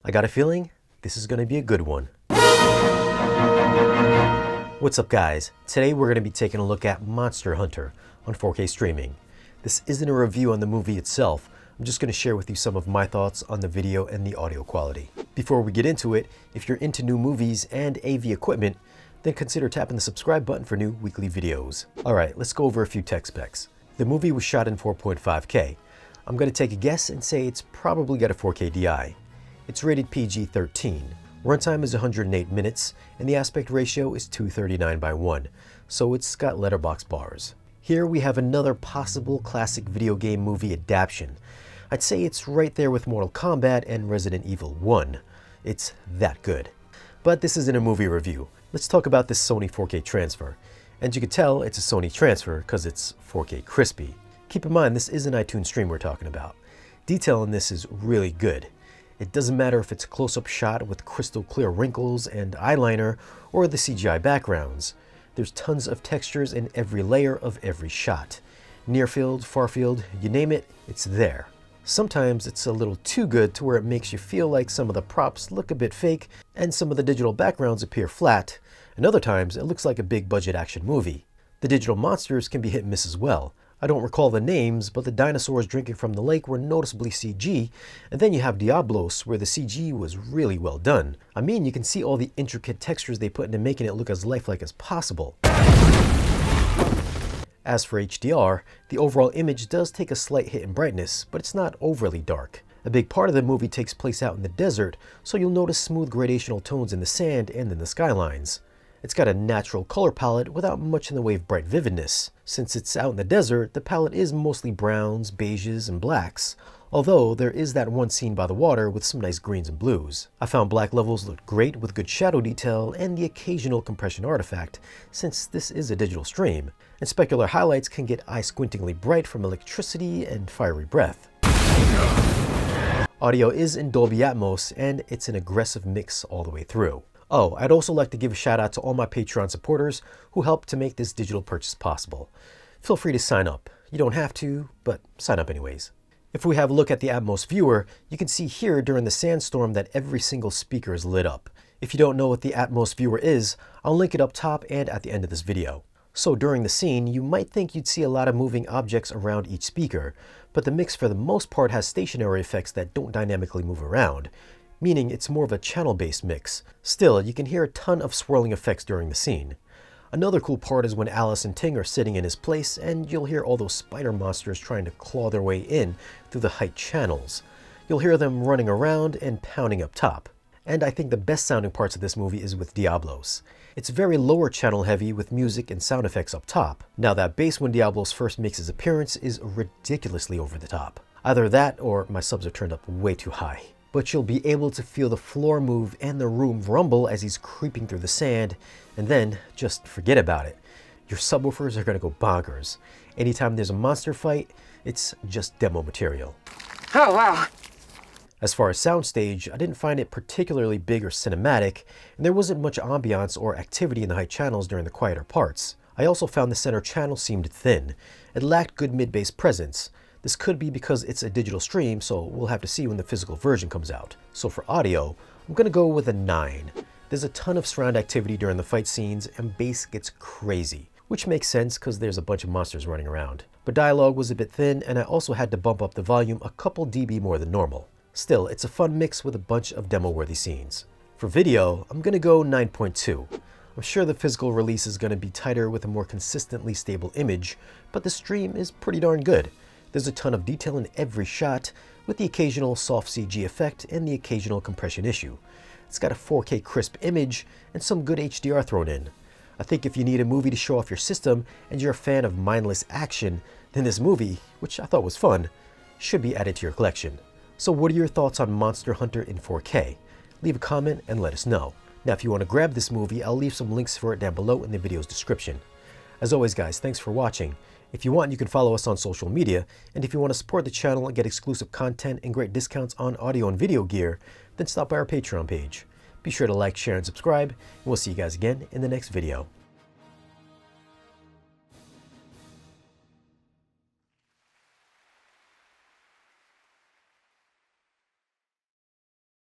I got a feeling this is going to be a good one. What's up guys? Today we're going to be taking a look at Monster Hunter on 4K streaming. This isn't a review on the movie itself. I'm just going to share with you some of my thoughts on the video and the audio quality. Before we get into it, if you're into new movies and AV equipment, then consider tapping the subscribe button for new weekly videos. Alright, let's go over a few tech specs. The movie was shot in 4.5K. I'm going to take a guess and say it's probably got a 4K DI. It's rated PG-13. Runtime is 108 minutes, and the aspect ratio is 239:1, so it's got letterbox bars. Here we have another possible classic video game movie adaptation. I'd say it's right there with Mortal Kombat and Resident Evil 1. It's that good. But this isn't a movie review. Let's talk about this Sony 4K transfer. And you can tell it's a Sony transfer because it's 4K crispy. Keep in mind, this is an iTunes stream we're talking about. Detail in this is really good. It doesn't matter if it's a close-up shot with crystal clear wrinkles and eyeliner or the CGI backgrounds. There's tons of textures in every layer of every shot. Near field, far field, you name it, it's there. Sometimes it's a little too good to where it makes you feel like some of the props look a bit fake and some of the digital backgrounds appear flat, and other times it looks like a big budget action movie. The digital monsters can be hit and miss as well. I don't recall the names, but the dinosaurs drinking from the lake were noticeably CG, and then you have 𝙂𝙊𝙊𝘿 where the CG was really well done. I mean, you can see all the intricate textures they put into making it look as lifelike as possible. As for HDR, the overall image does take a slight hit in brightness, but it's not overly dark. A big part of the movie takes place out in the desert, so you'll notice smooth gradational tones in the sand and in the skylines. It's got a natural color palette without much in the way of bright vividness. Since it's out in the desert, the palette is mostly browns, beiges, and blacks, although there is that one scene by the water with some nice greens and blues. I found black levels looked great with good shadow detail and the occasional compression artifact, since this is a digital stream, and specular highlights can get eye-squintingly bright from electricity and fiery breath. Audio is in Dolby Atmos, and it's an aggressive mix all the way through. Oh, I'd also like to give a shout out to all my Patreon supporters who helped to make this digital purchase possible. Feel free to sign up. You don't have to, but sign up anyways. If we have a look at the Atmos viewer, you can see here during the sandstorm that every single speaker is lit up. If you don't know what the Atmos viewer is, I'll link it up top and at the end of this video. So during the scene, you might think you'd see a lot of moving objects around each speaker, but the mix for the most part has stationary effects that don't dynamically move around, meaning it's more of a channel-based mix. Still, you can hear a ton of swirling effects during the scene. Another cool part is when Alice and Ting are sitting in his place and you'll hear all those spider monsters trying to claw their way in through the height channels. You'll hear them running around and pounding up top. And I think the best sounding parts of this movie is with 𝙂𝙊𝙊𝘿. It's very lower channel heavy with music and sound effects up top. Now that bass when 𝙂𝙊𝙊𝘿 first makes his appearance is ridiculously over the top. Either that or my subs are turned up way too high. But you'll be able to feel the floor move and the room rumble as he's creeping through the sand, and then just forget about it. Your subwoofers are going to go bonkers. Anytime there's a monster fight, it's just demo material. Oh wow! As far as soundstage, I didn't find it particularly big or cinematic, and there wasn't much ambiance or activity in the high channels during the quieter parts. I also found the center channel seemed thin. It lacked good mid-bass presence. This could be because it's a digital stream, so we'll have to see when the physical version comes out. So for audio, I'm going to go with a 9. There's a ton of surround activity during the fight scenes, and bass gets crazy, which makes sense because there's a bunch of monsters running around. But dialogue was a bit thin, and I also had to bump up the volume a couple dB more than normal. Still, it's a fun mix with a bunch of demo-worthy scenes. For video, I'm going to go 9.2. I'm sure the physical release is going to be tighter with a more consistently stable image, but the stream is pretty darn good. There's a ton of detail in every shot, with the occasional soft CG effect and the occasional compression issue. It's got a 4K crisp image and some good HDR thrown in. I think if you need a movie to show off your system and you're a fan of mindless action, then this movie, which I thought was fun, should be added to your collection. So what are your thoughts on Monster Hunter in 4K? Leave a comment and let us know. Now if you want to grab this movie, I'll leave some links for it down below in the video's description. As always guys, thanks for watching. If you want, you can follow us on social media, and if you want to support the channel and get exclusive content and great discounts on audio and video gear, then stop by our Patreon page. Be sure to like, share, and subscribe, and we'll see you guys again in the next video.